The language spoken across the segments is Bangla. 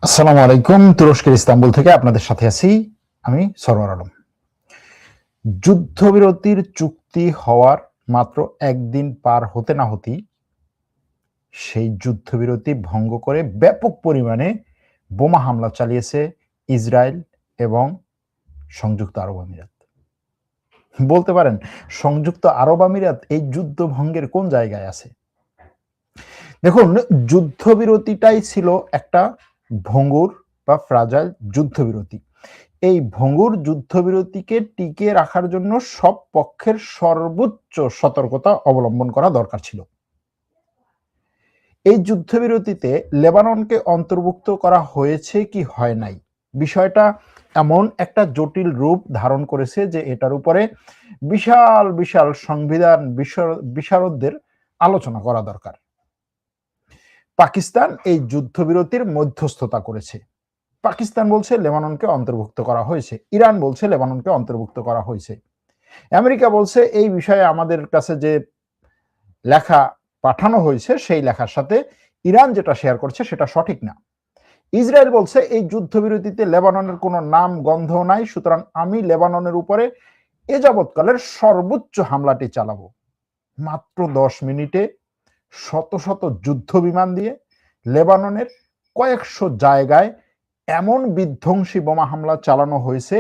আসসালামু আলাইকুম। তুরস্কের ইস্তাম্বুল থেকে আপনাদের সাথে আছি আমি সরওয়ার আলম। যুদ্ধবিরতির চুক্তি হওয়ার মাত্র একদিন পার হতে না হতেই সেই যুদ্ধবিরতি ভঙ্গ করে ব্যাপক পরিমাণে বোমা হামলা চালিয়েছে ইসরায়েল এবং সংযুক্ত আরব আমিরাত। বলতে পারেন সংযুক্ত আরব আমিরাত এই যুদ্ধ ভঙ্গের কোন জায়গায় আছে? দেখুন, যুদ্ধবিরতিটাই ছিল একটা ভঙ্গুর বা ফ্রাজাইল যুদ্ধবিরতি। এই ভঙ্গুর যুদ্ধবিরতিকে টিকিয়ে রাখার জন্য সব পক্ষের সর্বোচ্চ সতর্কতা অবলম্বন করা দরকার ছিল। এই যুদ্ধবিরতিতে লেবাননকে অন্তর্ভুক্ত করা হয়েছে কি হয় নাই, বিষয়টা এমন একটা জটিল রূপ ধারণ করেছে যে এটার উপরে বিশাল বিশাল সংবিধান বিশারদদের আলোচনা করা দরকার। পাকিস্তান এই যুদ্ধবিরতির মধ্যস্থতা করেছে। পাকিস্তান বলছে লেবাননকে অন্তর্ভুক্ত করা হয়েছে, ইরান বলছে লেবাননকে অন্তর্ভুক্ত করা হয়েছে, আমেরিকা বলছে এই বিষয়ে আমাদের কাছে যে লেখা পাঠানো হয়েছে সেই লেখার সাথে ইরান যেটা শেয়ার করছে সেটা সঠিক না। ইসরায়েল বলছে এই যুদ্ধবিরতিতে লেবাননের কোনো নাম গন্ধ নাই, সুতরাং আমি লেবাননের উপরে এ যাবৎকালের সর্বোচ্চ হামলাটি চালাবো। মাত্র 10 মিনিটে শত শত যুদ্ধ বিমান দিয়ে লেবাননের কয়েকশো জায়গায় এমন বিধ্বংসী বোমা হামলা চালানো হয়েছে,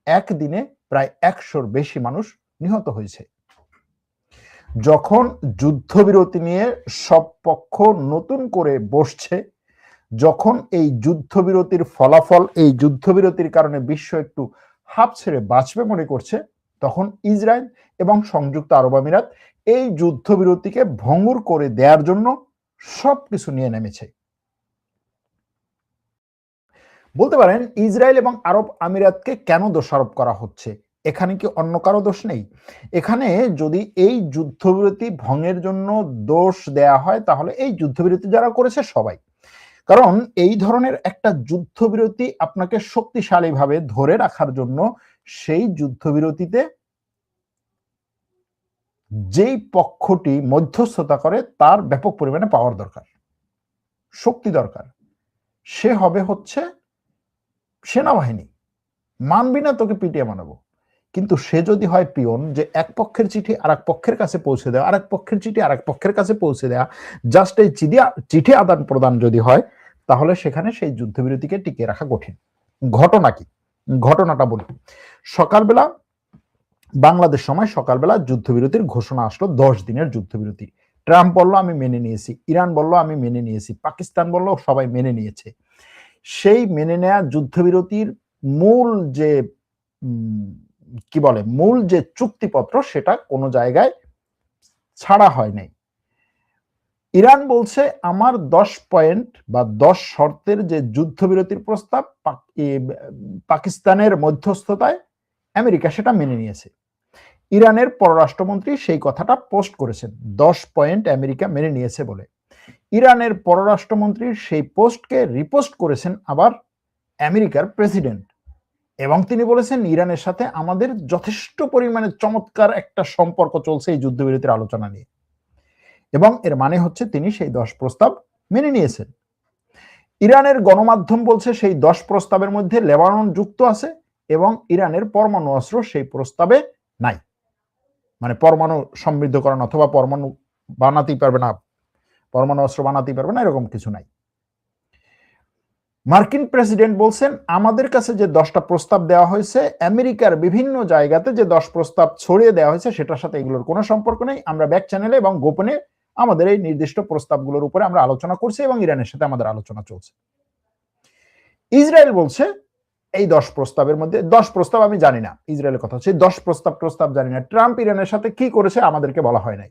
একদিনে প্রায় 100-র বেশি মানুষ নিহত হয়েছে। যখন যুদ্ধবিরতি নিয়ে সব পক্ষ নতুন করে বসছে, যখন এই যুদ্ধবিরতির ফলাফল, এই যুদ্ধবিরতির কারণে বিশ্ব একটু হাঁপ ছেড়ে বাঁচবে মনে করছে, তখন ইসরায়েল এবং সংযুক্ত আরব আমিরাত এই যুদ্ধবিরতিকে ভঙ্গুর করে দেওয়ার জন্য সবকিছু নিয়ে নেমেছে। বলতে পারেন ইসরায়েল এবং আরব আমিরাতকে কেন দোষারোপ করা হচ্ছে? এখানে কি অন্য কারো দোষ নেই? এখানে যদি এই যুদ্ধবিরতি ভঙ্গের জন্য দোষ দেয়া হয় তাহলে এই যুদ্ধবিরতি যারা করেছে সবাই। কারণ এই ধরনের একটা যুদ্ধবিরতি আপনাকে শক্তিশালীভাবে ধরে রাখার জন্য সেই যুদ্ধবিরতিতে যেই পক্ষটি মধ্যস্থতা করে তার ব্যাপক পরিমাণে পাওয়ার দরকার, শক্তি দরকার। সে হবে হচ্ছে সেনাবাহিনী। মানবি না তোকে পিটিয়ে মানাবো। কিন্তু সে যদি হয় পিয়ন, যে এক পক্ষের চিঠি আরেক পক্ষের কাছে পৌঁছে দেওয়া, আরেক পক্ষের চিঠি আরেক পক্ষের কাছে পৌঁছে দেওয়া, জাস্ট এই চিঠি আদান প্রদান যদি হয়, তাহলে সেখানে সেই যুদ্ধবিরতিকে টিকিয়ে রাখা কঠিন। ঘটনা কি? ঘটনাটা বলি। সকালবেলা বাংলাদেশ সময় সকালবেলা যুদ্ধবিরতির ঘোষণা আসলো, 10 দিনের যুদ্ধবিরতি। ট্রাম্প বলল আমি মেনে নিয়েছি, ইরান বলল আমি মেনে নিয়েছি, পাকিস্তান বলল সবাই মেনে নিয়েছে। সেই মেনে নেয়া যুদ্ধবিরতির মূল যে কি বলে মূল যে চুক্তিপত্র সেটা কোনো জায়গায় ছাড়া হয় নাই। ইরান বলছে আমার 10 পয়েন্ট বা 10 শর্তের যে যুদ্ধবিরতির প্রস্তাব পাকিস্তানের মধ্যস্থতায় আমেরিকা সেটা মেনে নিয়েছে। ইরানের পররাষ্ট্রমন্ত্রী সেই কথাটা পোস্ট করেছেন, 10 পয়েন্ট আমেরিকা মেনে নিয়েছে বলে। ইরানের পররাষ্ট্রমন্ত্রীর সেই পোস্টকে রিপোস্ট করেছেন আবার আমেরিকার প্রেসিডেন্ট, এবং তিনি বলেছেন ইরানের সাথে আমাদের যথেষ্ট পরিমাণে চমৎকার একটা সম্পর্ক চলছে এই যুদ্ধবিরতির আলোচনা নিয়ে, এবং এর মানে হচ্ছে তিনি সেই 10 প্রস্তাব মেনে নিয়েছেন। ইরানের গণমাধ্যম বলছে সেই 10 প্রস্তাবের মধ্যে লেবানন যুক্ত আছে এবং ইরানের পরমাণু অস্ত্র সেই প্রস্তাবে নাই। মানে পরমাণু সমৃদ্ধকরণ অথবা পরমাণু বানাতেই পারবে না, পরমাণু অস্ত্র বানাতেই পারবে না, এরকম কিছু নাই। মার্কিন প্রেসিডেন্ট বলছেন আমাদের কাছে যে 10টা প্রস্তাব দেওয়া হয়েছে, আমেরিকার বিভিন্ন জায়গাতে যে 10 প্রস্তাব ছড়িয়ে দেওয়া হয়েছে সেটার সাথে এগুলোর কোনো সম্পর্ক নেই। আমরা ব্যাক চ্যানেলে এবং গোপনে আমাদের এই নির্দিষ্ট প্রস্তাবগুলোর উপরে আমরা আলোচনা করছি এবং ইরানের সাথে আমাদের আলোচনা চলছে। ইসরায়েল বলছে এই 10 প্রস্তাবের মধ্যে 10 প্রস্তাব আমি জানি না, ইসরায়েলের কথা হচ্ছে 10 প্রস্তাব জানি না। ট্রাম্প ইরানের সাথে কি করেছে আমাদেরকে বলা হয় নাই,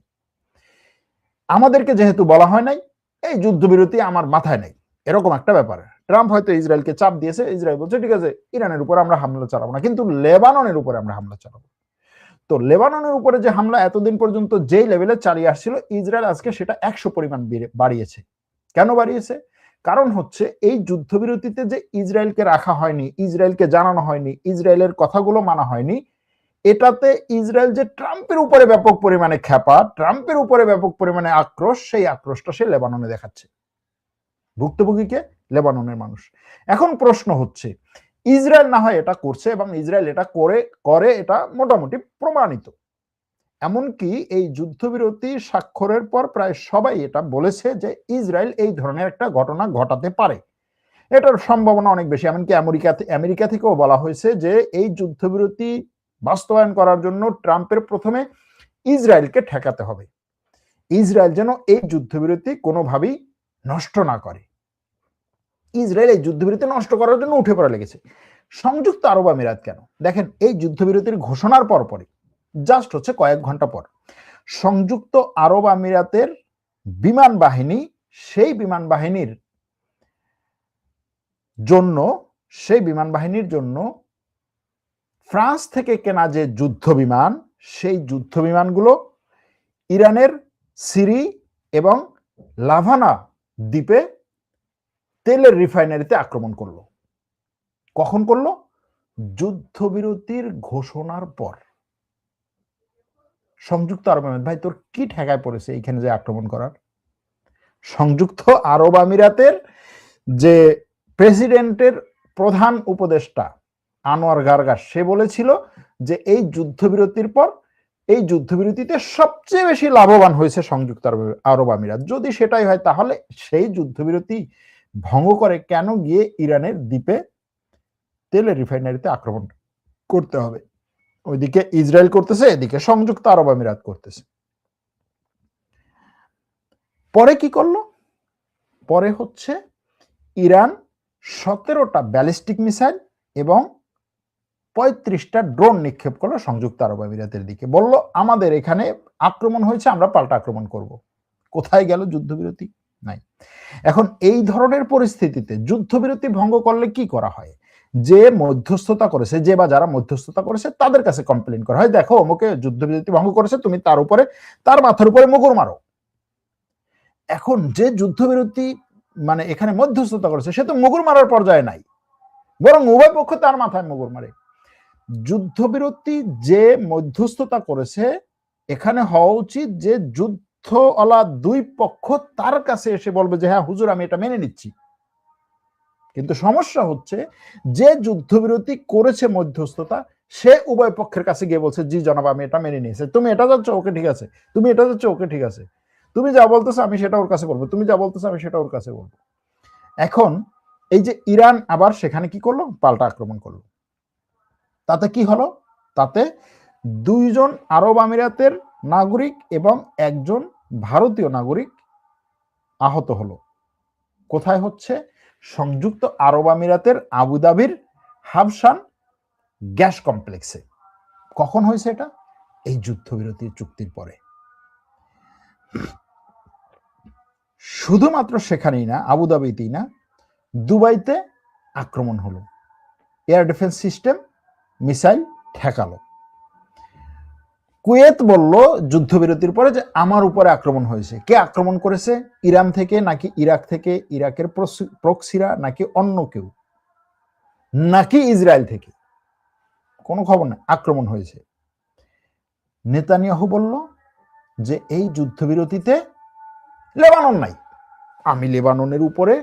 আমাদেরকে যেহেতু বলা হয় নাই এই যুদ্ধবিরতি আমার মাথায় নেই, এরকম একটা ব্যাপার। ট্রাম্প হয়তো ইসরায়েলকে চাপ দিয়েছে, ইসরায়েল বলছে ঠিক আছে ইরানের উপর আমরা হামলা চালাবো না, কিন্তু লেবাননের উপরে আমরা হামলা চালাবো। তো লেবাননের উপরে যে হামলা এতদিন পর্যন্ত যেই লেভেলে চালিয়ে আসছিল, ইসরায়েল আজকে সেটা 100 পরিমাণ বাড়িয়েছে। কেন বাড়িয়েছে? কারণ হচ্ছে এই যুদ্ধবিরতিতে যে ইসরায়েলকে রাখা হয়নি, ইসরায়েলকে জানানো হয়নি, ইসরায়েলের কথাগুলো মানা হয়নি, এটাতে ইসরায়েল যে ট্রাম্পের উপরে ব্যাপক পরিমাণে খ্যাপা, ট্রাম্পের উপরে ব্যাপক পরিমাণে আক্রোশ, সেই আক্রোশটা সে লেবাননে দেখাচ্ছে। ভুক্তভোগীকে লেবাননের মানুষ। এখন প্রশ্ন হচ্ছে, ইসরায়েল না হয় এটা করছে এবং ইসরায়েল এটা করে এটা মোটামুটি প্রমাণিত। এমনকি এই যুদ্ধবিরতি স্বাক্ষরের পর প্রায় সবাই এটা বলেছে যে ইসরায়েল এই ধরনের একটা ঘটনা ঘটাতে পারে, এটার সম্ভাবনা অনেক বেশি। এমনকি আমেরিকা থেকেও বলা হয়েছে যে এই যুদ্ধবিরতি বাস্তবায়ন করার জন্য ট্রাম্পের প্রথমে ইসরায়েলকে ঠেকাতে হবে, ইসরায়েল যেন এই যুদ্ধবিরতি কোনোভাবেই নষ্ট না করে। ইসরায়েল এই যুদ্ধবিরতি নষ্ট করার জন্য উঠে পড়ে লেগেছে। সংযুক্ত আরব আমিরাত কেন? দেখেন, এই যুদ্ধবিরতির ঘোষণার পরপরই জাস্ট হচ্ছে কয়েক ঘন্টা পর সংযুক্ত আরব আমিরাতের বিমান বাহিনী, সেই বিমান বাহিনীর জন্য ফ্রান্স থেকে কেনা যে যুদ্ধ বিমান, সেই যুদ্ধ বিমানগুলো ইরানের সিরি এবং লাভানা দ্বীপে তেলের রিফাইনারিতে আক্রমণ করলো। কখন করলো? যুদ্ধবিরতির ঘোষণার পর। সংযুক্ত আরব আমিরাত, ভাই তোর কি ঠেকায় পড়েছে এইখানে যে আক্রমণ করার? সংযুক্ত আরব আমিরাতের যে প্রেসিডেন্টের প্রধান উপদেষ্টা আনোয়ার গার্গাস, সে বলেছিল যে এই যুদ্ধবিরতির পর এই যুদ্ধবিরতিতে সবচেয়ে বেশি লাভবান হয়েছে সংযুক্ত আরব আমিরাত। যদি সেটাই হয় তাহলে সেই যুদ্ধবিরতি ভঙ্গ করে কেন গিয়ে ইরানের দ্বীপে তেলের রিফাইনারিতে আক্রমণ করতে হবে? ওইদিকে ইসরায়েল করতেছে, এদিকে সংযুক্ত আরব আমিরাত করতেছে। পরে কি করলো? পরে হচ্ছে ইরান 17টা ব্যালিস্টিক মিসাইল এবং 35টা ড্রোন নিক্ষেপ করলো সংযুক্ত আরব আমিরাতের দিকে। বলল আমাদের এখানে আক্রমণ হয়েছে, আমরা পাল্টা আক্রমণ করব। কোথায় গেল যুদ্ধবিরতি? নাই। এখন এই ধরনের পরিস্থিতিতে যুদ্ধবিরতি ভঙ্গ করলে কি করা হয়? যে মধ্যস্থতা করেছে, যে বা যারা মধ্যস্থতা করেছে তাদের কাছে কমপ্লেন করা হয়, দেখো অমুকে যুদ্ধবিরতি ভঙ্গ করেছে, তুমি তার মাথার উপরে মুগুর মারো। এখন যে যুদ্ধবিরতি মানে এখানে মধ্যস্থতা করেছে সে তো মুগুর মারার পর্যায়ে নাই, বরং উভয় পক্ষ তার মাথায় মুগুর মারে। যুদ্ধবিরতি যে মধ্যস্থতা করেছে, এখানে হওয়া উচিত যে যুদ্ধওয়ালা দুই পক্ষ তার কাছে এসে বলবে যে হ্যাঁ হুজুর আমি এটা মেনে নিচ্ছি। কিন্তু সমস্যা হচ্ছে যে যুদ্ধবিরতি করেছে মধ্যস্থতা, সে উভয় পক্ষের কাছে গিয়ে বলছে জি জনাব আমি এটা মেনে নিয়েছি, তুমি এটা যাচ্ছ ওকে ঠিক আছে, তুমি এটা যাচ্ছ ওকে ঠিক আছে, তুমি যা বলতেছো আমি সেটা ওর কাছে বলবো, তুমি যা বলতেছো আমি সেটা ওর কাছে বলবো। এখন এই যে ইরান আবার সেখানে কি করলো? পাল্টা আক্রমণ করলো। তাতে কি হলো? তাতে 2 জন আরব আমিরাতের নাগরিক এবং 1 জন ভারতীয় নাগরিক আহত হলো। কোথায় হচ্ছে? সংযুক্ত আরব আমিরাতের আবুধাবির হাবশান গ্যাস কমপ্লেক্সে। কখন হয়েছে এটা? এই যুদ্ধবিরতি চুক্তির পরে। শুধুমাত্র সেখানেই না, আবুধাবিতেই না, দুবাইতে আক্রমণ হলো, এয়ার ডিফেন্স সিস্টেম মিসাইল ঠেকালো। কুয়েত বলল যুদ্ধবিরতির পরে যে আমার উপরে আক্রমণ হয়েছে। কে আক্রমণ করেছে? ইরান থেকে নাকি ইরাক থেকে, ইরাকের প্রক্সিরা নাকি অন্য কেউ, নাকি ইসরায়েল থেকে? কোনো খবর না, আক্রমণ হয়েছে। নেতানিয়াহু বলল যে এই যুদ্ধবিরতিতে লেবানন নাই, আমি লেবাননের উপরে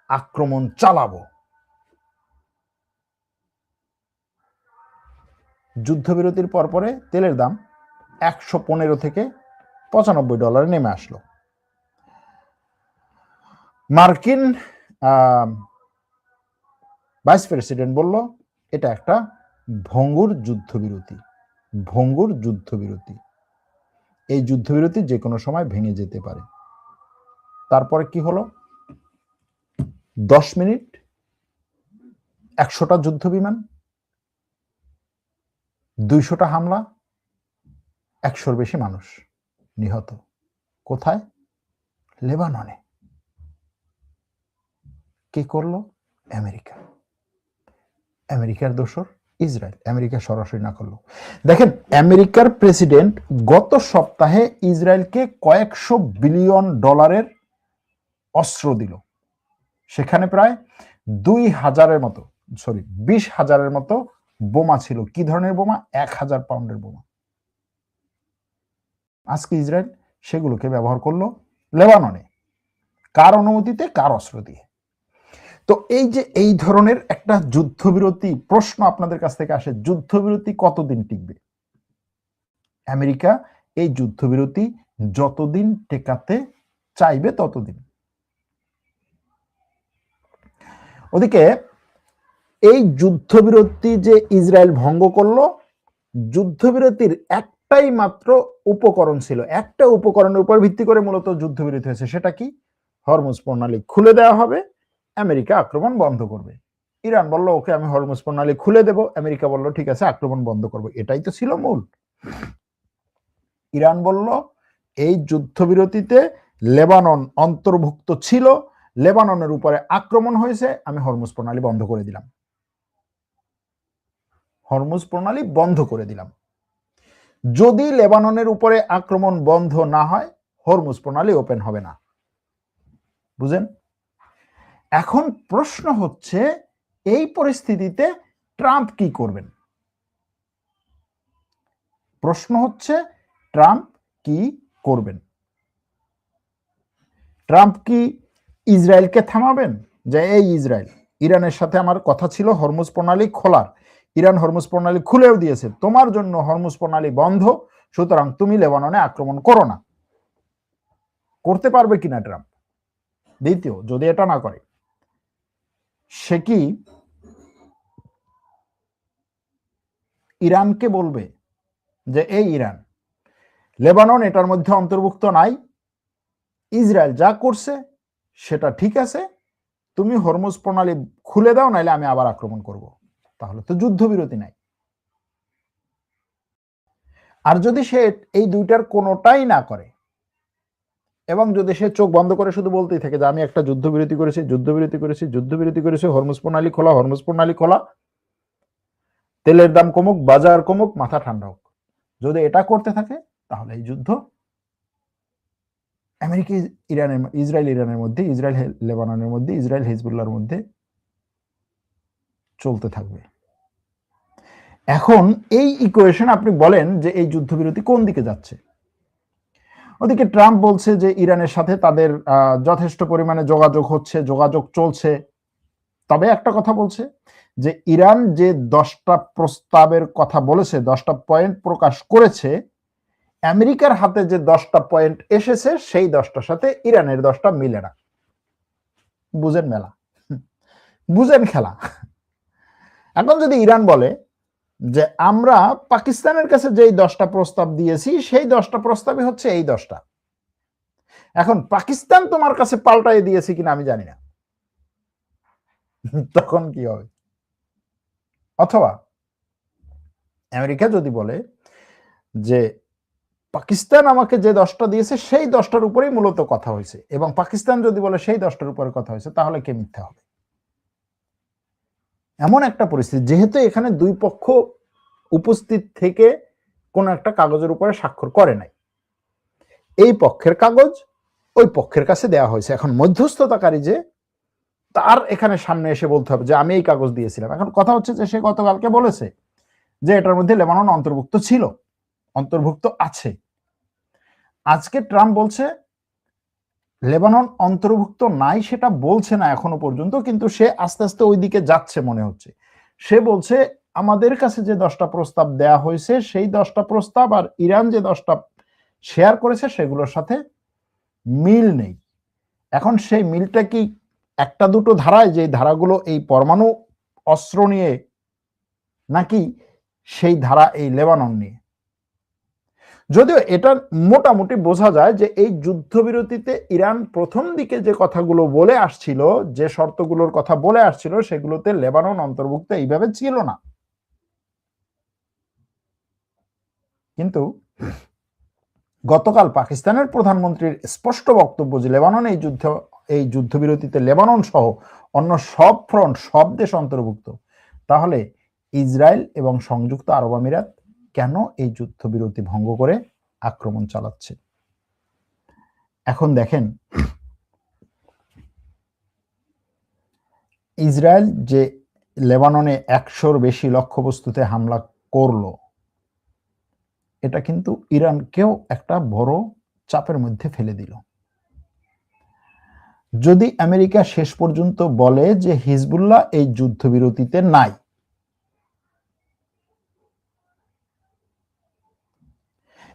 আক্রমণ চালাবো। যুদ্ধবিরতির পরে তেলের দাম 115 থেকে $95 নেমে আসলো। মার্কিন ভাইস প্রেসিডেন্ট বলল এটা একটা ভঙ্গুর যুদ্ধবিরতি, ভঙ্গুর যুদ্ধবিরতি, এই যুদ্ধবিরতি যে কোনো সময় ভেঙে যেতে পারে। তারপরে কি হলো? 10 মিনিট 100টা যুদ্ধ বিমান, 200টা হামলা, 100-র বেশি মানুষ নিহত। কোথায়? লেবাননে। কে করলো? আমেরিকা। আমেরিকার দোসর ইসরায়েল, আমেরিকা সরাসরি না করলো। দেখেন, আমেরিকার প্রেসিডেন্ট গত সপ্তাহে ইসরায়েলকে কয়েকশো বিলিয়ন ডলারের অস্ত্র দিল। সেখানে প্রায় 20,000-এর মতো বোমা ছিল। কি ধরনের বোমা? 1000 পাউন্ডের বোমা। আজকে ইসরায়েল সেগুলোকে ব্যবহার করলো লেবাননে। কার অনুমতিতে? কার অস্ত্র দিয়ে? তো এই যে এই ধরনের একটা যুদ্ধবিরতি প্রশ্ন আপনাদের কাছ থেকে আসে, যুদ্ধবিরতি কতদিন টিকবে? আমেরিকা এই যুদ্ধবিরতি যতদিন টেকাতে চাইবে ততদিন। ওদিকে এই যুদ্ধবিরতি যে ইসরায়েল ভঙ্গ করলো, যুদ্ধবিরতির একটাই মাত্র উপকরণ ছিল, একটা উপকরণের উপর ভিত্তি করে মূলত যুদ্ধবিরতি হয়েছে। সেটা কি? হরমুজ প্রণালী খুলে দেওয়া হবে, আমেরিকা আক্রমণ বন্ধ করবে। ইরান বলল ওকে আমি হরমুজ প্রণালী খুলে দেব, আমেরিকা বলল ঠিক আছে আক্রমণ বন্ধ করবো। এটাই তো ছিল মূল। ইরান বলল এই যুদ্ধবিরতিতে লেবানন অন্তর্ভুক্ত ছিল, লেবাননের উপরে আক্রমণ হয়েছে, আমি হরমুজ প্রণালী বন্ধ করে দিলাম, হরমুজ প্রণালী বন্ধ করে দিলাম। যদি লেবাননের উপরে আক্রমণ বন্ধ না হয়, হরমুজ প্রণালী ওপেন হবে না। বুঝেন? এখন প্রশ্ন হচ্ছে এই পরিস্থিতিতে ট্রাম্প কি করবেন? প্রশ্ন হচ্ছে ট্রাম্প কি করবেন? ট্রাম্প কি ইসরায়েলকে থামাবেন যে এই ইসরায়েল, ইরানের সাথে আমার কথা ছিল হরমুজ প্রণালী খোলার, ইরান হরমুজ প্রণালী খুলেও দিয়েছে, তোমার জন্য হরমুজ প্রণালী বন্ধ, সুতরাং তুমি লেবাননে আক্রমণ করো না। করতে পারবে কিনা ট্রাম্প? দ্বিতীয়, যদি এটা না করে, সে কি ইরানকে বলবে যে এই ইরান, লেবানন এটার মধ্যে অন্তর্ভুক্ত নাই, ইসরায়েল যা করছে সেটা ঠিক আছে, তুমি হরমুজ প্রণালী খুলে দাও, নাইলে আমি আবার আক্রমণ করব। তাহলে তো যুদ্ধবিরতি নাই। আর যদি সে এই দুইটার কোনোটাই না করে, এবং যদি সে চোখ বন্ধ করে শুধু বলতেই থাকে যে আমি একটা যুদ্ধবিরতি করেছি, যুদ্ধবিরতি করেছি, যুদ্ধবিরতি করেছি, হরমুজ প্রণালী খোলা, হরমুজ প্রণালী খোলা, তেলের দাম কমুক, বাজার কমুক, মাথা ঠান্ডা হোক, যদি এটা করতে থাকে, তাহলে এই যুদ্ধ আমেরিকা ইরানের, ইসরায়েল ইরানের মধ্যে, ইসরায়েল লেবাননের মধ্যে, ইসরায়েল হিজবুল্লাহর মধ্যে চলতে থাকবে। এখন এই ইকুয়েশন আপনি বলেন যে এই যুদ্ধবিরতি কোন দিকে যাচ্ছে? ওদিকে ট্রাম্প বলছে যে ইরানের সাথে তাদের যথেষ্ট পরিমাণে যোগাযোগ হচ্ছে, যোগাযোগ চলছে। তবে একটা কথা বলছে যে ইরান যে 10টা প্রস্তাবের কথা বলেছে, 10টা পয়েন্ট প্রকাশ করেছে, আমেরিকার হাতে যে 10টা পয়েন্ট এসেছে সেই 10টার সাথে ইরানের 10টা মিলে না। বুঝেন মেলা, বুঝেন খেলা। এখন যদি ইরান বলে যে আমরা পাকিস্তানের কাছে যেই 10টা প্রস্তাব দিয়েছি সেই 10টা প্রস্তাবই হচ্ছে এই 10টা, এখন পাকিস্তান তোমার কাছে পাল্টাই দিয়েছে কিনা আমি জানি না, তখন কি হবে? অথবা আমেরিকা যদি বলে যে পাকিস্তান আমাকে যে 10টা দিয়েছে সেই 10টার উপরেই মূলত কথা হয়েছে, এবং পাকিস্তান যদি বলে সেই 10টার উপরে কথা হয়েছে, তাহলে কে মিথ্যা হবে? এমন একটা পরিস্থিতি, যেহেতু এখানে দুই পক্ষ উপস্থিত থেকে কোন একটা কাগজের উপরে স্বাক্ষর করে নাই, এই পক্ষের কাগজ ওই পক্ষের কাছে দেওয়া হয়েছে। এখন মধ্যস্থতাকারী যে, তার এখানে সামনে এসে বলতে হবে যে আমি এই কাগজ দিয়েছিলাম। এখন কথা হচ্ছে যে সে গতকালকে বলেছে যে এটার মধ্যে লেবানন অন্তর্ভুক্ত ছিল, অন্তর্ভুক্ত আছে। আজকে ট্রাম্প বলছে লেবানন অন্তর্ভুক্ত নাই, সেটা বলছে না এখনো পর্যন্ত, কিন্তু সে আস্তে আস্তে ওই দিকে যাচ্ছে মনে হচ্ছে। সে বলছে আমাদের কাছে যে 10টা প্রস্তাব দেয়া হয়েছে সেই 10টা প্রস্তাব আর ইরান যে 10টা শেয়ার করেছে সেগুলোর সাথে মিল নেই। এখন সেই মিলটা কি একটা দুটো ধারায়, যে ধারাগুলো এই পরমাণু অস্ত্র নিয়ে, নাকি সেই ধারা এই লেবানন নিয়ে? যদিও এটা মোটামুটি বোঝা যায় যে এই যুদ্ধবিরতিতে ইরান প্রথম দিকে যে কথাগুলো বলে আসছিল, যে শর্তগুলোর কথা বলে আসছিল, সেগুলোতে লেবানন অন্তর্ভুক্ত এইভাবে ছিল না। কিন্তু গতকাল পাকিস্তানের প্রধানমন্ত্রীর স্পষ্ট বক্তব্য যে লেবানন এই যুদ্ধবিরতিতে লেবানন সহ অন্য সব ফ্রন্ট, সব দেশ অন্তর্ভুক্ত। তাহলে ইসরায়েল এবং সংযুক্ত আরব আমিরাত কেন এই যুদ্ধবিরতি ভঙ্গ করে আক্রমণ চালাচ্ছে? এখন দেখেন, ইসরায়েল যে লেবাননে 100র বেশি লক্ষ্যবস্তুতে হামলা করলো, এটা কিন্তু ইরানকেও একটা বড় চাপের মধ্যে ফেলে দিল। যদি আমেরিকা শেষ পর্যন্ত বলে যে হিজবুল্লাহ এই যুদ্ধবিরতিতে নাই,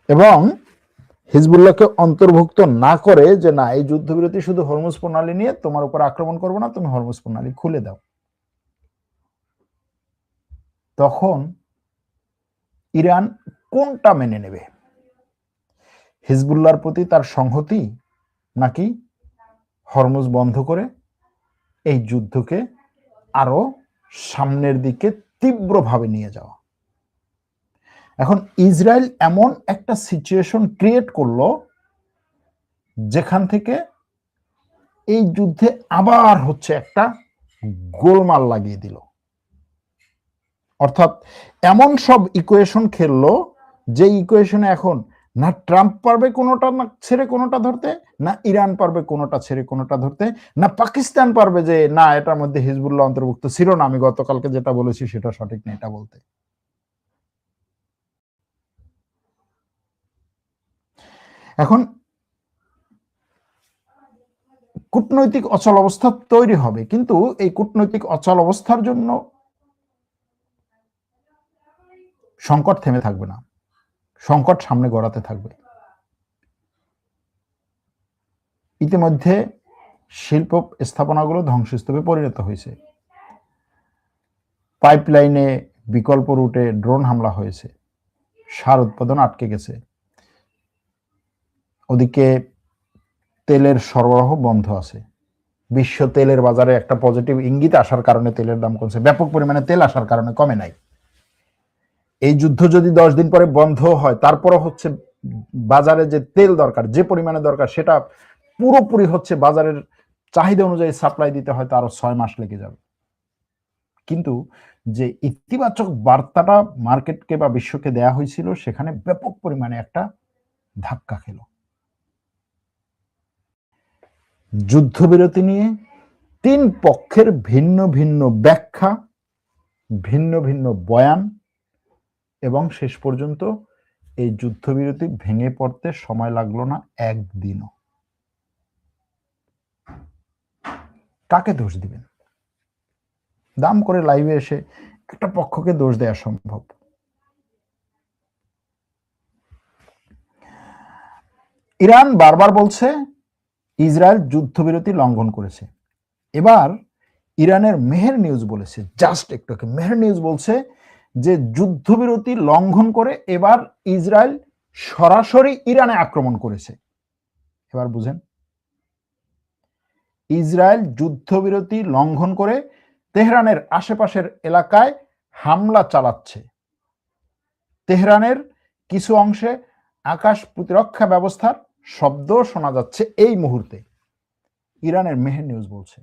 এবং হিজবুল্লাহকে অন্তর্ভুক্ত না করে যে না এই যুদ্ধবিরতি শুধু হরমুজ প্রণালী নিয়ে, তোমার উপর আক্রমণ করবো না, তুমি হরমুজ প্রণালী খুলে দাও, তখন ইরান কোনটা মেনে নেবে? হিজবুল্লাহর প্রতি তার সংহতি, নাকি হরমুজ বন্ধ করে এই যুদ্ধকে আরো সামনের দিকে তীব্রভাবে নিয়ে যাওয়া? এখন ইসরায়েল এমন একটা সিচুয়েশন ক্রিয়েট করলো যেখান থেকে এই যুদ্ধে আবার হচ্ছে একটা গোলমাল লাগিয়ে দিল। অর্থাৎ এমন সব ইকুয়েশন খেললো যে ইকুয়েশনে এখন না ট্রাম্প পারবে কোনোটা না ছেড়ে কোনোটা ধরতে, না ইরান পারবে কোনোটা ছেড়ে কোনোটা ধরতে, না পাকিস্তান পারবে যে না এটার মধ্যে হিজবুল্লাহ অন্তর্ভুক্ত ছিল না, আমি গতকালকে যেটা বলেছি সেটা সঠিক না এটা বলতে। এখন কূটনৈতিক অচল অবস্থা তৈরি হবে, কিন্তু এই কূটনৈতিক অচল অবস্থার জন্য সংকট থেমে থাকবে না, সংকট সামনে গড়াতে থাকবে। ইতিমধ্যে শিল্প স্থাপনাগুলো ধ্বংসস্তূপে পরিণত হয়েছে, পাইপলাইনে বিকল্প রুটে ড্রোন হামলা হয়েছে, সার উৎপাদন আটকে গেছে, ওদিকে তেলের সরবরাহ বন্ধ আছে। বিশ্ব তেলের বাজারে একটা পজিটিভ ইঙ্গিত আসার কারণে তেলের দাম কমছে, ব্যাপক পরিমাণে তেল আসার কারণে কমে নাই। এই যুদ্ধ যদি 10 দিন পরে বন্ধ হয়, তারপরও হচ্ছে বাজারে যে তেল দরকার, যে পরিমাণে দরকার, সেটা পুরোপুরি হচ্ছে বাজারের চাহিদা অনুযায়ী সাপ্লাই দিতে হয়তো আরো 6 মাস লেগে যাবে। কিন্তু যে ইতিবাচক বার্তাটা মার্কেটকে বা বিশ্বকে দেয়া হয়েছিল, সেখানে ব্যাপক পরিমাণে একটা ধাক্কা খেল। যুদ্ধবিরতি নিয়ে 3 পক্ষের ভিন্ন ভিন্ন ব্যাখ্যা, ভিন্ন ভিন্ন বয়ান, এবং শেষ পর্যন্ত এই যুদ্ধবিরতি ভেঙে পড়তে সময় লাগলো না একদিনও। কাকে দোষ দিবেন? দাম করে লাইভে এসে একটা পক্ষকে দোষ দেওয়া সম্ভব। ইরান বারবার বলছে ইসরায়েল যুদ্ধবিরতি লঙ্ঘন করেছে। এবার ইরানের মেহের নিউজ বলেছে, জাস্ট একটু মেহের নিউজ বলছে যে যুদ্ধবিরতি লঙ্ঘন করে এবার ইসরায়েল সরাসরি ইরানে আক্রমণ করেছে। এবার বুঝেন, ইসরায়েল যুদ্ধবিরতি লঙ্ঘন করে তেহরানের আশেপাশের এলাকায় হামলা চালাচ্ছে। তেহরানের কিছু অংশে আকাশ প্রতিরক্ষা ব্যবস্থার শব্দ শোনা যাচ্ছে এই মুহূর্তে, ইরানের মেহের নিউজ বলছে।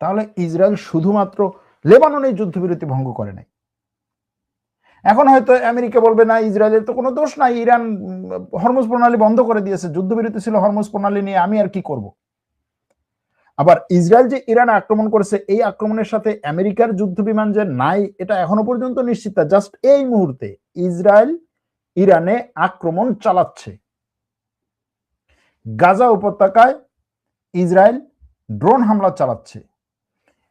তাহলে ইসরায়েল শুধুমাত্র লেবাননে যুদ্ধবিরতি ভঙ্গ করে নাই। এখন হয়তো আমেরিকা বলবে না ইসরায়েলের তো কোনো দোষ নাই, ইরান হরমুজ প্রণালী বন্ধ করে দিয়েছে, যুদ্ধবিরতি ছিল হরমুজ প্রণালী নিয়ে, আমি আর কি করব। আবার ইসরায়েল যে ইরানে আক্রমণ করেছে, এই আক্রমণের সাথে আমেরিকার যুদ্ধ বিমান যে নাই এটা এখনো পর্যন্ত নিশ্চিত না। জাস্ট এই মুহূর্তে ইসরায়েল ইরানে আক্রমণ চালাচ্ছে। গাজা উপত্যকায় ইসরায়েল ড্রোন হামলা চালাচ্ছে,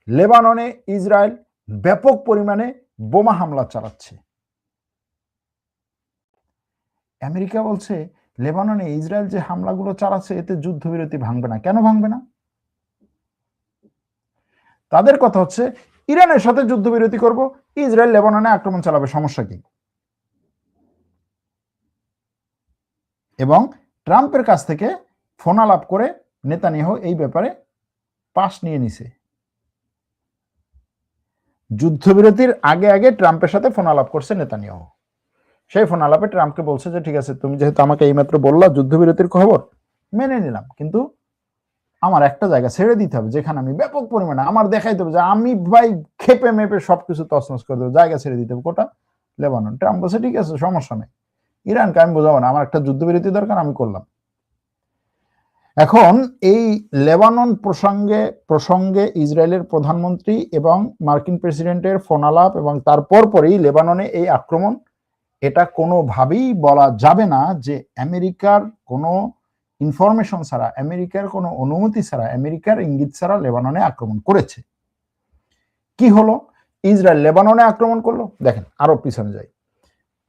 লেবাননে ইসরায়েল ব্যাপক পরিমাণে বোমা হামলা চালাচ্ছে। আমেরিকা বলছে লেবাননে ইসরায়েল যে হামলাগুলো চালাচ্ছে এতে যুদ্ধবিরতি ভাঙবে না। কেন ভাঙবে না? তাদের কথা হচ্ছে ইরানের সাথে যুদ্ধবিরতি করব, ইসরায়েল লেবাননে আক্রমণ চালাবে, সমস্যা কি? এবং ট্রাম্পের কাছ থেকে ফোন আলাপ করে নেতানিয়াহু এই ব্যাপারে পাশ নিয়ে নিছে। যুদ্ধবিরতির আগে আগে ট্রাম্পের সাথে ফোন আলাপ করছে নেতানিয়াহু। সেই ফোন আলাপে ট্রাম্পকে বলছে যে ঠিক আছে, তুমি যেহেতু আমাকে এইমাত্র বললা যুদ্ধবিরতির খবর, মেনে নিলাম, কিন্তু আমার একটা জায়গা ছেড়ে দিতে হবে যেখানে আমি ব্যাপক পরিমাণে আমার দেখাইতে হবে যে আমি ভাই খেপে মেপে সবকিছু তছনছ করে দেবো, জায়গা ছেড়ে দিতে হবে। কোটা? লেবানন। ট্রাম্প বলছে ঠিক আছে, সমস্যা নেই, ইরানকে আমি বোঝাবো না, আমার একটা যুদ্ধবিরতি দরকার, আমি করলাম। এখন এই লেবানন প্রসঙ্গে ইসরায়েলের প্রধানমন্ত্রী এবং মার্কিন প্রেসিডেন্টের ফোন আলাপ এবং তারপর পরেই লেবাননে এই আক্রমণ, এটা কোনোভাবেই বলা যাবে না যে আমেরিকার কোনো ইনফরমেশন ছাড়া, আমেরিকার কোনো অনুমতি ছাড়া, আমেরিকার ইঙ্গিত ছাড়া লেবাননে আক্রমণ করেছে। কি হলো? ইসরায়েল লেবাননে আক্রমণ করলো। দেখেন, আরো পিছনে যাই।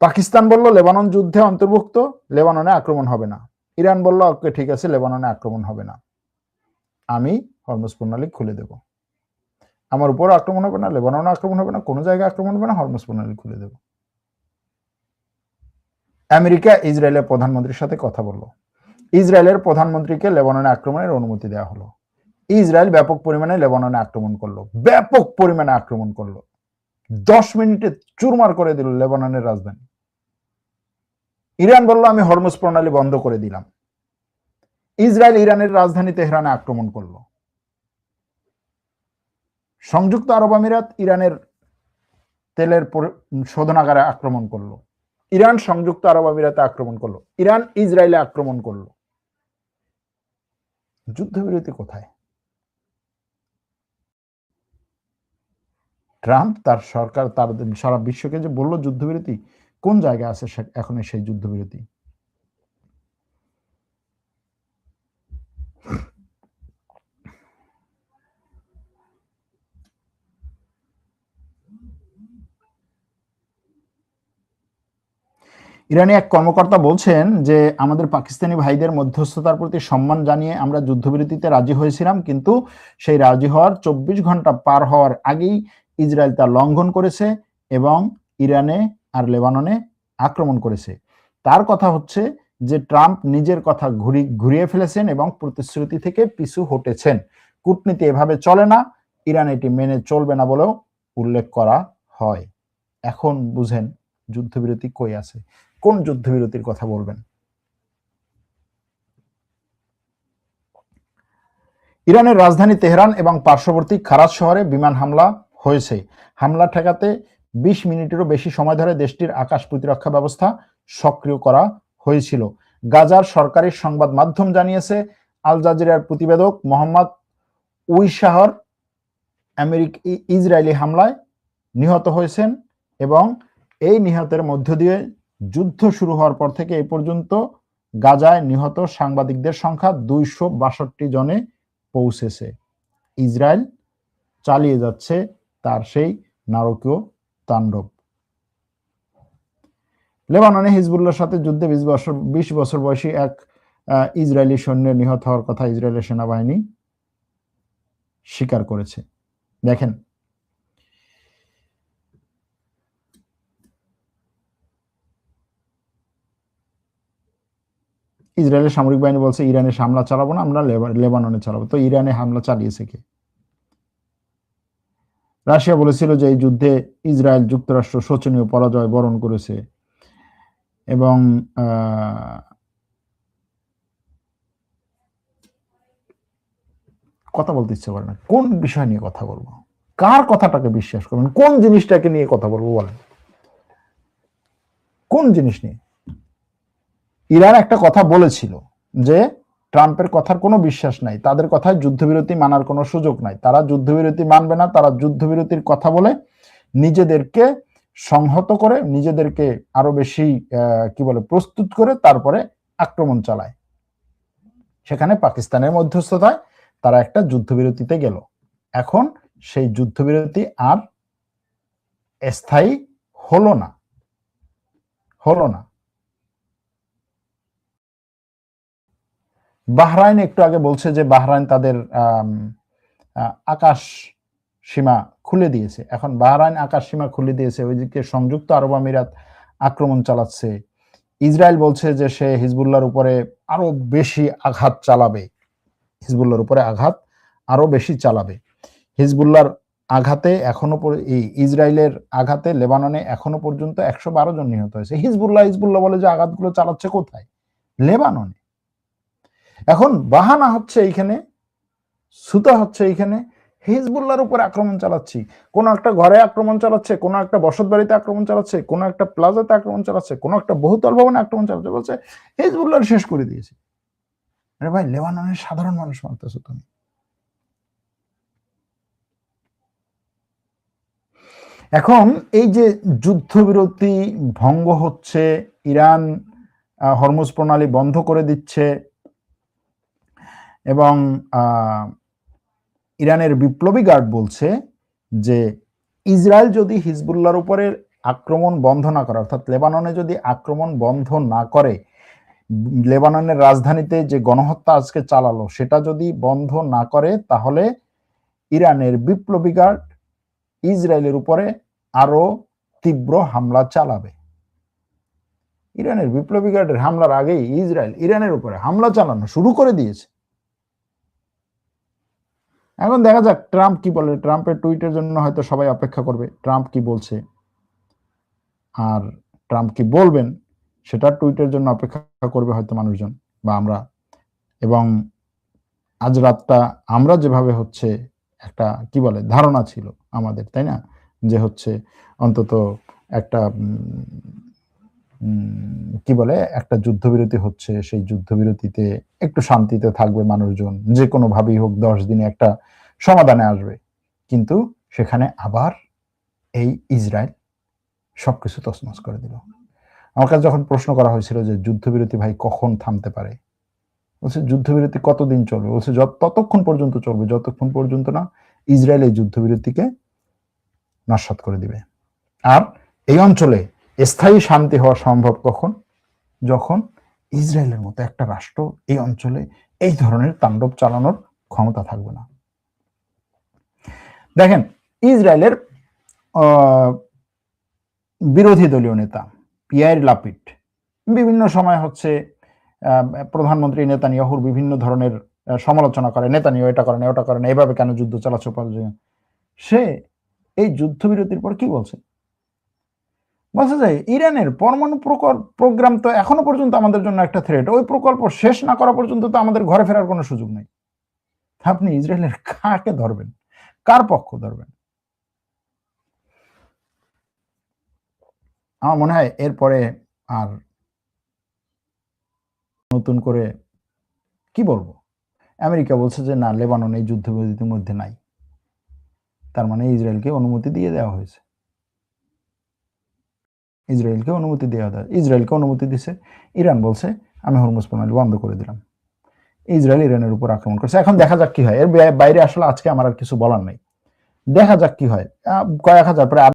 পাকিস্তান বলল লেবানন যুদ্ধে অন্তর্ভুক্ত, লেবাননে আক্রমণ হবে না। ইরান বলল ওকে ঠিক আছে, লেবাননে আক্রমণ হবে না, আমি হরমুজ প্রণালী খুলে দেব। আমার উপর আক্রমণ হবে না, লেবাননে আক্রমণ হবে না, কোনো জায়গায় আক্রমণ হবে না, হরমুজ প্রণালী খুলে দেব। আমেরিকা ইসরায়েলের প্রধানমন্ত্রীর সাথে কথা বলল, ইসরায়েলের প্রধানমন্ত্রীকে লেবাননে আক্রমণের অনুমতি দেওয়া হলো। ইসরায়েল ব্যাপক পরিমাণে লেবাননে আক্রমণ করলো, ব্যাপক পরিমাণে আক্রমণ করলো, 10 মিনিটে চুরমার করে দিল লেবাননের রাজধানী। ইরান বলল আমি হরমুজ প্রণালী বন্ধ করে দিলাম। ইসরায়েল ইরানের রাজধানী তেহরানে আক্রমণ করলো। সংযুক্ত আরব আমিরাত ইরানের তেলের শোধনাগারে আক্রমণ করলো। ইরান সংযুক্ত আরব আমিরাতে আক্রমণ করলো। ইরান ইসরায়েলে আক্রমণ করলো। যুদ্ধবিরতি কোথায়? ট্রাম্প তার সরকার তার সারা বিশ্বকে যে বললো যুদ্ধবিরতি, কোন জায়গায় আছে এখন সেই যুদ্ধবিরতি? ইরানি এক কর্মকর্তা বলছেন যে আমাদের পাকিস্তানি ভাইদের মধ্যস্থতার প্রতি সম্মান জানিয়ে আমরা যুদ্ধবিরতিতে রাজি হয়েছিলাম, কিন্তু সেই রাজি হওয়ার 24 ঘন্টা পার হওয়ার আগেই ইসরায়েল তা লঙ্ঘন করেছে এবং ইরানে আর লেবাননে আক্রমণ করেছে। তার কথা হচ্ছে যে ট্রাম্প নিজের কথা ঘুরিয়ে ফেলেছেন এবং প্রতিশ্রুতি থেকে পিছু হটেছেন। কূটনীতি এভাবে চলে না, ইরান এটি মেনে চলবে না বলেও উল্লেখ করা হয়। এখন বুঝেন যুদ্ধবিরতি কই আছে, কোন যুদ্ধবিরতির কথা বলবেন? ইরানের রাজধানী তেহরান এবং পার্শ্ববর্তী খারাজ শহরে বিমান হামলা হয়েছে। হামলা ঠেকাতে 20 মিনিটেরও বেশি সময় ধরে দেশটির আকাশ প্রতিরক্ষা ব্যবস্থা সক্রিয় করা হয়েছিল। গাজার সরকারি সংবাদ মাধ্যম জানিয়েছে, আল জাজিরার প্রতিবেদক মোহাম্মদ উইশাহর ইসরায়েলি হামলায় নিহত হয়েছেন এবং এই নিহতের মধ্য দিয়ে যুদ্ধ শুরু হওয়ার পর থেকে এই পর্যন্ত গাজায় নিহত সাংবাদিকদের সংখ্যা 262 জনে পৌঁছেছে। ইসরায়েল চালিয়ে যাচ্ছে তার সেই নারকীয় তাণ্ডব। লেবাননে হিজবুল্লাহর সাথে যুদ্ধে 20 বছর বয়সী এক ইসরায়েলি সৈন্য নিহত হওয়ার কথা ইসরায়েলের সেনাবাহিনী স্বীকার করেছে। দেখেন, ইসরায়েলের সামরিক বাহিনী বলছে ইরানে হামলা চালাবো না, আমরা লেবাননে চালাবো। তো ইরানে হামলা চালিয়েছে কে? রাশিয়া বলেছিল যে এই যুদ্ধে ইসরায়েল যুক্তরাষ্ট্র শোচনীয় পরাজয় বরণ করেছে এবং কথা বলতে ইচ্ছে করে না। কোন বিষয় নিয়ে কথা বলবো? কার কথাটাকে বিশ্বাস করবেন? কোন জিনিসটাকে নিয়ে কথা বলবো বলেন? কোন জিনিস নিয়ে? ইরান একটা কথা বলেছিল যে ট্রাম্পের কথার কোনো বিশ্বাস নাই, তাদের কথায় যুদ্ধবিরতি মানার কোনো সুযোগ নাই, তারা যুদ্ধবিরতি মানবে না, তারা যুদ্ধবিরতির কথা বলে নিজেদেরকে সংহত করে, নিজেদেরকে আরো বেশি প্রস্তুত করে তারপরে আক্রমণ চালায়। সেখানে পাকিস্তানের মধ্যস্থতায় তারা একটা যুদ্ধবিরতিতে গেল। এখন সেই যুদ্ধবিরতি আর স্থায়ী হলো না। বাহরাইন একটু আগে বলছে যে বাহরাইন তাদের আকাশ সীমা খুলে দিয়েছে। এখন বাহরাইন আকাশ সীমা খুলে দিয়েছে, ওইদিকে সংযুক্ত আরব আমিরাত আক্রমণ চালাচ্ছে। ইসরায়েল বলছে যে সে হিজবুল্লাহর উপরে আরো বেশি আঘাত চালাবে, হিজবুল্লাহর উপরে আঘাত আরো বেশি চালাবে। হিজবুল্লাহর আঘাতে ইসরায়েলের আঘাতে লেবাননে এখনো পর্যন্ত 112 জন নিহত হয়েছে। হিজবুল্লাহ বলে যে আঘাতগুলো চালাচ্ছে কোথায়? লেবাননে। এখন বাহানা হচ্ছে এইখানে, সুতা হচ্ছে এইখানে, হিজবুল্লাহর উপর আক্রমণ চালাচ্ছি, কোন একটা ঘরে আক্রমণ চালাচ্ছে, কোন একটা বসত বাড়িতে আক্রমণ চালাচ্ছে, কোন একটা প্লাজাতে আক্রমণ চালাচ্ছে, কোন একটা বহুতল ভবনে আক্রমণ চালাচ্ছে, বলছে হিজবুল্লাহ শেষ করে দিয়েছে। আরে ভাই, লেবাননের সাধারণ মানুষ মানতেছো তুমি? এখন এই যে যুদ্ধবিরতি ভঙ্গ হচ্ছে, ইরান হরমুজ প্রণালী বন্ধ করে দিচ্ছে, এবং ইরানের বিপ্লবী গার্ড বলছে যে ইসরায়েল যদি হিজবুল্লাহর উপরে আক্রমণ বন্ধ না করে, অর্থাৎ লেবাননে যদি আক্রমণ বন্ধ না করে, লেবাননের রাজধানীতে যে গণহত্যা আজকে চালালো সেটা যদি বন্ধ না করে, তাহলে ইরানের বিপ্লবী গার্ড ইসরায়েলের উপরে আরো তীব্র হামলা চালাবে। ইরানের বিপ্লবী গার্ডের হামলার আগেই ইসরায়েল ইরানের উপরে হামলা চালানো শুরু করে দিয়েছে। এখন দেখা যাক ট্রাম্প কি বলে। ট্রাম্পের টুইটের জন্য হয়তো সবাই অপেক্ষা করবে, ট্রাম্প কি বলছে। আর ট্রাম্প কি বলবেন সেটা টুইটের জন্য অপেক্ষা করবে হয়তো মানুষজন বা আমরা। এবং আজ রাতটা আমরা যেভাবে হচ্ছে একটা কি বলে ধারণা ছিল আমাদের, তাই না, যে হচ্ছে অন্তত একটা কি বলে একটা যুদ্ধবিরতি হচ্ছে, সেই যুদ্ধবিরতিতে একটু শান্তিতে থাকবে মানুষজন, যে কোনো ভাবেই হোক 10 দিনে একটা সমাধানে আসবে। কিন্তু সেখানে আবার এই ইসরায়েল সবকিছু তছনছ করে দিল। আমার কাছে যখন প্রশ্ন করা হয়েছিল যে যুদ্ধবিরতি ভাই কখন থামতে পারে, বলছে যুদ্ধবিরতি কতদিন চলবে, বলছে ততক্ষণ পর্যন্ত চলবে যতক্ষণ পর্যন্ত না ইসরায়েল এই যুদ্ধবিরতিকে নস্যাৎ করে দিবে। আর এই অঞ্চলে স্থায়ী শান্তি হওয়া সম্ভব কখন, যখন ইসরায়েলের মতো একটা রাষ্ট্র এই অঞ্চলে এই ধরনের তাণ্ডব চালানোর ক্ষমতা থাকবে না। দেখেন ইসরায়েলের বিরোধী দলীয় নেতা ইয়াইর লাপিড বিভিন্ন সময় হচ্ছে প্রধানমন্ত্রী নেতানিয়াহুর বিভিন্ন ধরনের সমালোচনা করে, নেতানিয়াহু এটা করে না ওটা করে না, এভাবে কেন যুদ্ধ চালাচ্ছে। সে এই যুদ্ধবিরতির পর কি বলছে, বলছে যে ইরানের পরমাণু প্রোগ্রাম তো এখনো পর্যন্ত আমাদের জন্য একটা থ্রেট, ওই প্রকল্প শেষ না করা পর্যন্ত তো আমাদের ঘরে ফেরার কোনো সুযোগ নেই। আপনি ইসরায়েলের কাকে ধরবেন, কার পক্ষ ধরবেন? আমার মনে হয় এরপরে আর নতুন করে কি বলবো। আমেরিকা বলছে যে না, লেবানন এই যুদ্ধবিরতির মধ্যে নাই, তার মানে ইসরায়েলকে অনুমতি দিয়ে দেওয়া হয়েছে। ইসরায়েলকে অনুমতি দিছে। ইরান বলছে আমি হরমুজ প্রণালী বন্ধ করে দিলাম। ইসরায়েল ইরানের উপর আক্রমণ করছে। এখন দেখা যাক কি হয়, এর বাইরে আসলে আজকে আমার আর কিছু বলার নাই। দেখা যাক কি হয়, কয়েক হাজার প্রায়